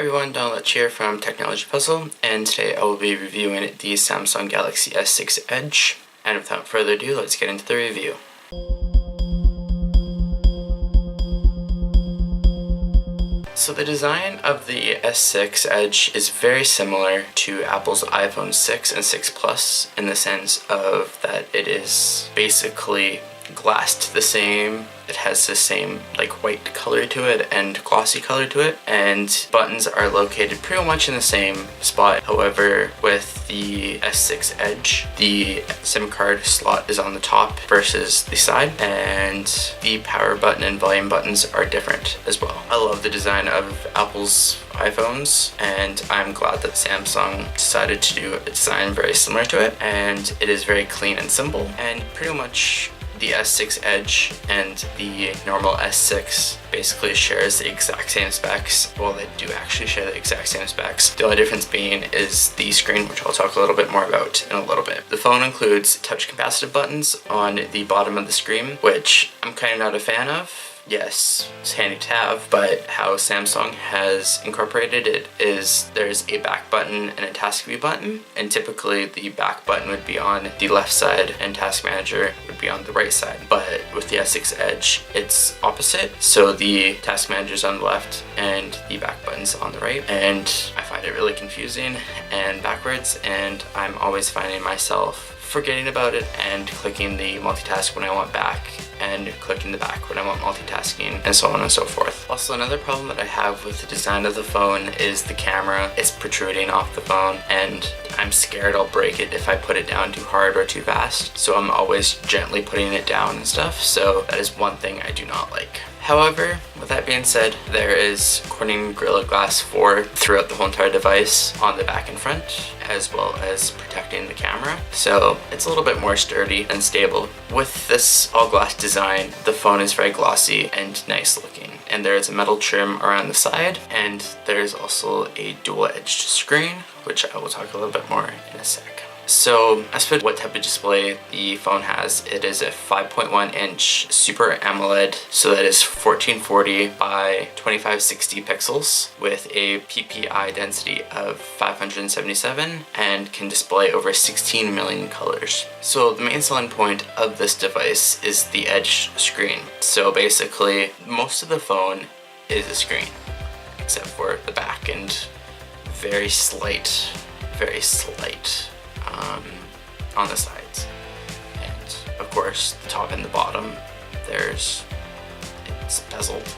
everyone, Donald Louch here from Technology Puzzle, and today I will be reviewing the Samsung Galaxy S6 Edge. And without further ado, let's get into the review. So the design of the S6 Edge is very similar to Apple's iPhone 6 and 6 Plus in the sense of that it is basically glassed the same. It has the same white color to it and glossy color to it, and buttons are located pretty much in the same spot. However, with the S6 Edge, the SIM card slot is on the top versus the side, and the power button and volume buttons are different as well. I love the design of Apple's iPhones, and I'm glad that Samsung decided to do a design very similar to it, and it is very clean and simple, and pretty much the S6 Edge and the normal S6 basically shares the exact same specs. Well, they do actually share the exact same specs. The only difference being is the screen, which I'll talk a little bit more about in a little bit. The phone includes touch capacitive buttons on the bottom of the screen, which I'm kind of not a fan of. Yes, it's handy to have, but how Samsung has incorporated it is there's a back button and a task view button, and typically the back button would be on the left side and task manager would be on the right side. But with the S6 Edge, it's opposite, so the task manager's on the left and the back button's on the right, and I find it really confusing and backwards, and I'm always finding myself forgetting about it and clicking the multitask when I want back and clicking the back when I want multitasking, and so on and so forth. Also, another problem that I have with the design of the phone is the camera. It's protruding off the phone, and I'm scared I'll break it if I put it down too hard or too fast, so I'm always gently putting it down and stuff, so that is one thing I do not like. However, with that being said, there is Corning Gorilla Glass 4 throughout the whole entire device on the back and front, as well as protecting the camera, so it's a little bit more sturdy and stable. With this all-glass design, the phone is very glossy and nice looking, and there is a metal trim around the side, and there's also a dual-edged screen, which I will talk a little bit more in a sec. So as for what type of display the phone has, it is a 5.1 inch Super AMOLED, so that is 1440 by 2560 pixels with a PPI density of 577 and can display over 16 million colors. So the main selling point of this device is the Edge screen. So basically most of the phone is a screen, except for the back and very slight on the sides, and of course the top and the bottom it's bezeled,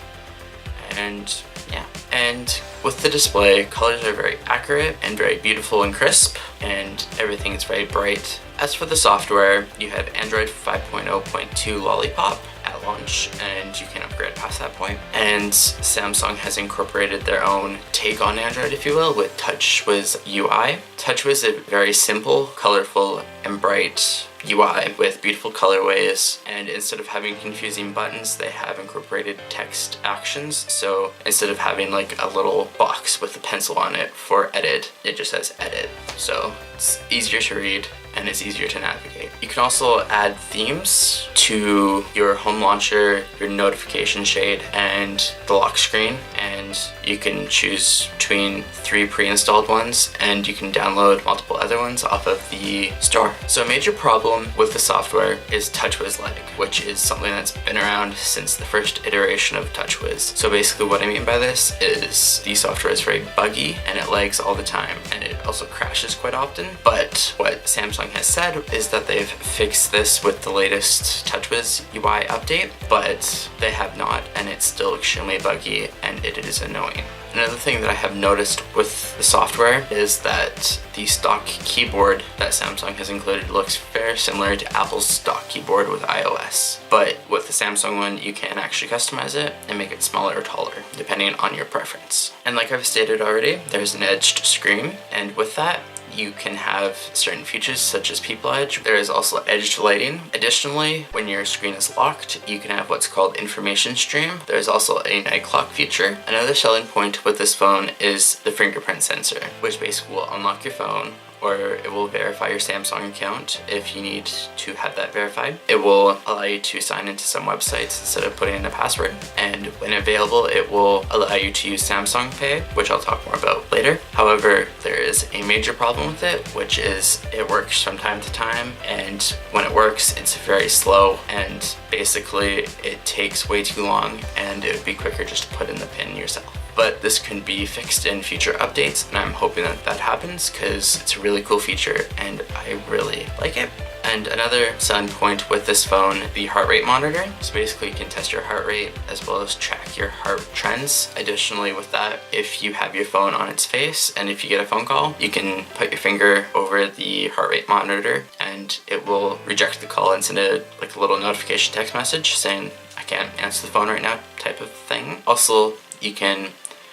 and yeah. And with the display, colors are very accurate and very beautiful and crisp, and everything is very bright. As for the software, you have Android 5.0.2 Lollipop at launch, and you can upgrade past that point. And Samsung has incorporated their own take on Android, if you will, with TouchWiz UI. TouchWiz is a very simple, colorful, and bright UI with beautiful colorways, and instead of having confusing buttons, they have incorporated text actions. So instead of having a little box with a pencil on it for edit, it just says edit. So it's easier to read and it's easier to navigate. You can also add themes to your home launcher, your notification shade, and the lock screen, and you can choose between 3 pre-installed ones, and you can download multiple other ones off of the store. So a major problem with the software is TouchWiz lag, which is something that's been around since the first iteration of TouchWiz. So basically what I mean by this is the software is very buggy and it lags all the time, and it also crashes quite often. But what Samsung has said is that they've fixed this with the latest TouchWiz UI update, but they have not, and it's still extremely buggy and it is annoying. Another thing that I have noticed with the software is that the stock keyboard that Samsung has included looks very similar to Apple's stock keyboard with iOS. But with the Samsung one, you can actually customize it and make it smaller or taller, depending on your preference. And like I've stated already, there's an edged screen, and with that, you can have certain features such as People Edge. There is also edged lighting. Additionally, when your screen is locked, you can have what's called information stream. There's also a night clock feature. Another selling point with this phone is the fingerprint sensor, which basically will unlock your phone or it will verify your Samsung account if you need to have that verified. It will allow you to sign into some websites instead of putting in a password, and when available it will allow you to use Samsung Pay, which I'll talk more about later. However, there is a major problem with it, which is it works from time to time, and when it works it's very slow, and basically it takes way too long, and it would be quicker just to put in the PIN yourself. But this can be fixed in future updates, and I'm hoping that that happens because it's a really cool feature and I really like it. And another selling point with this phone, the heart rate monitor. So basically you can test your heart rate as well as track your heart trends. Additionally with that, if you have your phone on its face and if you get a phone call, you can put your finger over the heart rate monitor and it will reject the call and send a little notification text message saying, I can't answer the phone right now type of thing. Also, you can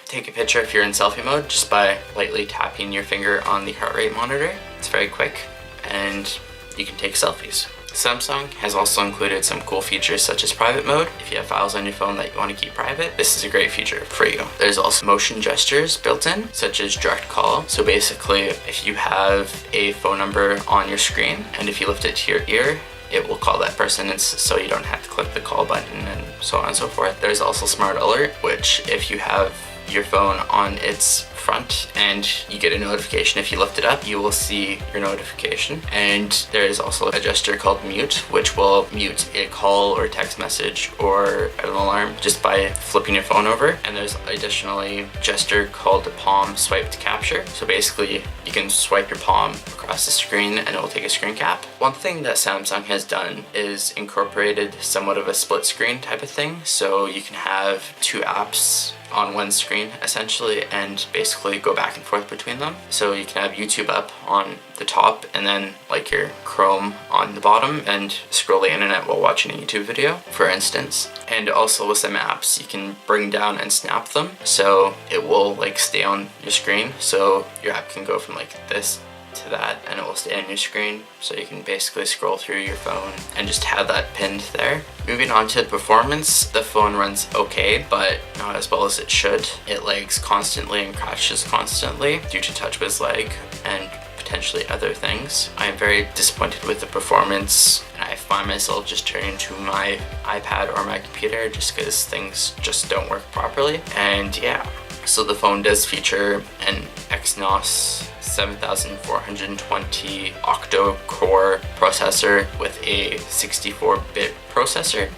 take a picture if you're in selfie mode just by lightly tapping your finger on the heart rate monitor. It's very quick and you can take selfies. Samsung has also included some cool features such as private mode. If you have files on your phone that you want to keep private, this is a great feature for you. There's also motion gestures built in, such as direct call. So basically, if you have a phone number on your screen and if you lift it to your ear, it will call that person, and so you don't have to click the call button and so on and so forth. There's also Smart Alert, which if you have your phone on its front and you get a notification, if you lift it up, you will see your notification. And there is also a gesture called mute, which will mute a call or text message or an alarm just by flipping your phone over. And there's additionally a gesture called the palm swipe to capture. So basically you can swipe your palm across the screen and it will take a screen cap. One thing that Samsung has done is incorporated somewhat of a split screen type of thing. So you can have two apps on one screen essentially and basically go back and forth between them. So you can have YouTube up on the top and then like your Chrome on the bottom and scroll the internet while watching a YouTube video, for instance. And also with some apps you can bring down and snap them so it will like stay on your screen, so your app can go from like this to that and it will stay on your screen, so you can basically scroll through your phone and just have that pinned there. Moving on to performance, the phone runs okay, but not as well as it should. It lags constantly and crashes constantly due to TouchWiz lag and potentially other things. I am very disappointed with the performance, and I find myself just turning to my iPad or my computer just because things just don't work properly. And yeah, so the phone does feature an Exynos 7420 octo-core processor with a 64-bit processor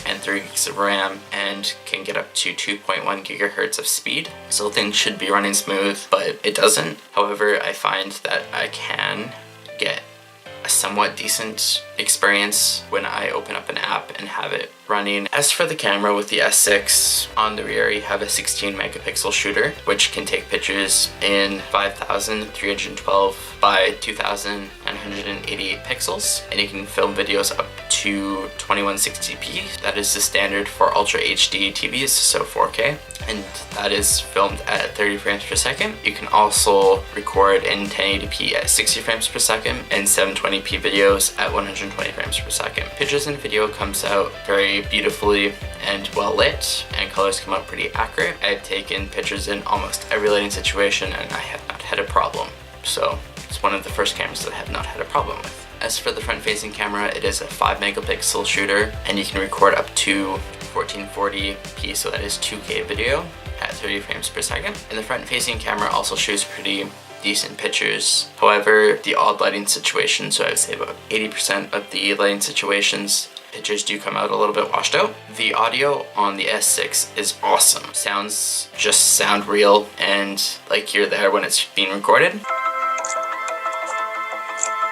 and 3 gigs of RAM, and can get up to 2.1 gigahertz of speed. So things should be running smooth, but it doesn't. However, I find that I can get a somewhat decent experience when I open up an app and have it running. As for the camera, with the S6, on the rear you have a 16 megapixel shooter which can take pictures in 5312 by 2980 pixels, and you can film videos up to 2160p. That is the standard for Ultra HD TVs, so 4K, and that is filmed at 30 frames per second. You can also record in 1080p at 60 frames per second and 720p videos at 120 frames per second. Pictures and video comes out very beautifully and well lit, and colors come out pretty accurate. I've taken pictures in almost every lighting situation and I have not had a problem. So it's one of the first cameras that I have not had a problem with. As for the front-facing camera, it is a 5 megapixel shooter and you can record up to 1440p, so that is 2K video at 30 frames per second. And the front-facing camera also shows pretty decent pictures. However, the odd lighting situation, so I would say about 80% of the lighting situations, pictures do come out a little bit washed out. The audio on the S6 is awesome. Sounds just sound real and like you're there when it's being recorded.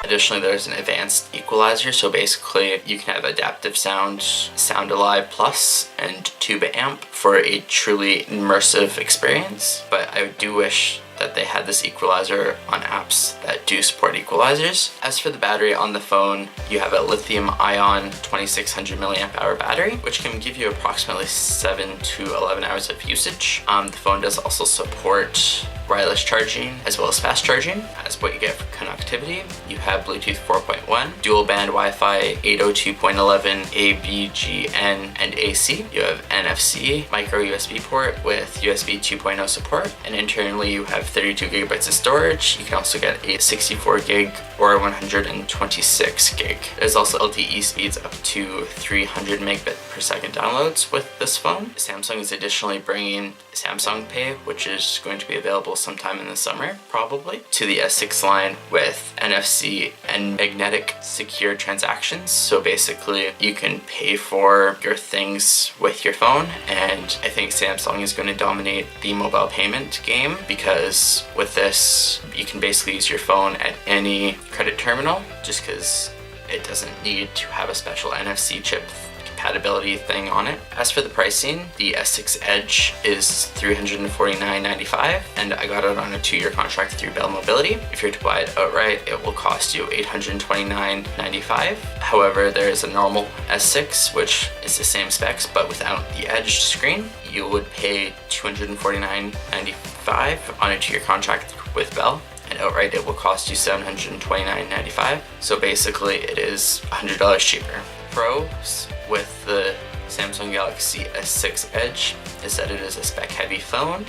Additionally, there's an advanced equalizer, so basically you can have adaptive sound, Sound Alive Plus, and Tuba Amp for a truly immersive experience. But I do wish that they had this equalizer on apps that do support equalizers. As for the battery on the phone, you have a lithium-ion 2600 milliamp hour battery, which can give you approximately 7 to 11 hours of usage. The phone does also support wireless charging as well as fast charging. As what you get for connectivity, you have Bluetooth 4.1, dual band Wi-Fi 802.11 ABGN and AC. You have NFC, micro USB port with USB 2.0 support, and internally you have 32 gigabytes of storage. You can also get a 64 gig or 126 gig. There's also LTE speeds up to 300 megabit per second downloads with this phone. Samsung is additionally bringing Samsung Pay, which is going to be available sometime in the summer, probably, to the S6 line with NFC and magnetic secure transactions. So basically, you can pay for your things with your phone, and I think Samsung is going to dominate the mobile payment game, because with this, you can basically use your phone at any credit terminal, just because it doesn't need to have a special NFC chip compatibility thing on it. As for the pricing, the S6 Edge is $349.95, and I got it on a 2-year contract through Bell Mobility. If you're to buy it outright, it will cost you $829.95. However, there is a normal S6, which is the same specs but without the Edge screen. You would pay $249.95 on a 2-year contract with Bell, and outright it will cost you $729.95. So basically it is $100 cheaper. Pros with the Samsung Galaxy S6 Edge is that it is a spec-heavy phone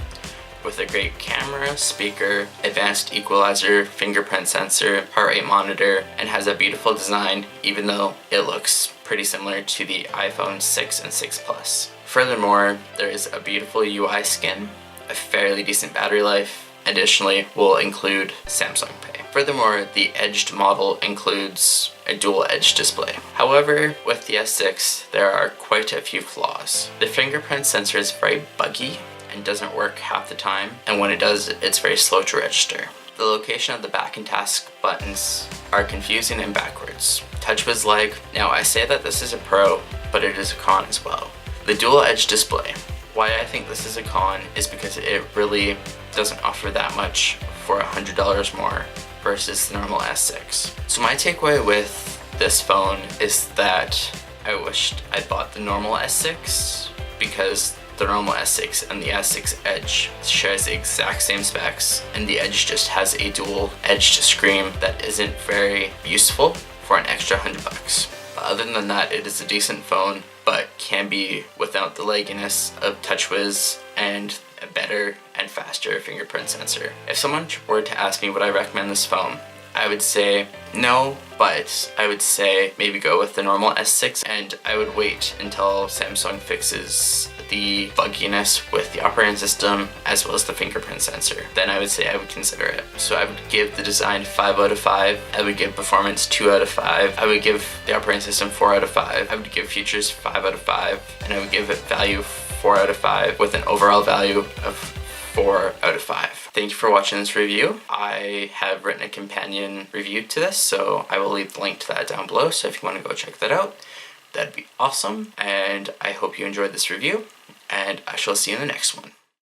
with a great camera, speaker, advanced equalizer, fingerprint sensor, heart rate monitor, and has a beautiful design, even though it looks pretty similar to the iPhone 6 and 6 Plus. Furthermore, there is a beautiful UI skin, a fairly decent battery life. Additionally, will include Samsung Pay. Furthermore, the edged model includes a dual edge display. However, with the S6, there are quite a few flaws. The fingerprint sensor is very buggy and doesn't work half the time, and when it does, it's very slow to register. The location of the back and task buttons are confusing and backwards. TouchWiz lag. Now, I say that this is a pro, but it is a con as well. The dual edge display. Why I think this is a con is because it really doesn't offer that much for $100 more versus the normal S6. So my takeaway with this phone is that I wished I bought the normal S6, because the normal S6 and the S6 Edge shares the exact same specs, and the Edge just has a dual edged screen that isn't very useful for an extra $100. But other than that, it is a decent phone, but can be without the lagginess of TouchWiz and a better and faster fingerprint sensor. If someone were to ask me would I recommend this phone, I would say no, but I would say maybe go with the normal S6, and I would wait until Samsung fixes the bugginess with the operating system as well as the fingerprint sensor. Then I would say I would consider it. So I would give the design 5 out of 5, I would give performance 2 out of 5, I would give the operating system 4 out of 5, I would give features 5 out of 5, and I would give it value 4 out of 5 with an overall value of 4 out of 5. Thank you for watching this review. I have written a companion review to this, so I will leave the link to that down below, so if you want to go check that out, that'd be awesome. And I hope you enjoyed this review, and I shall see you in the next one.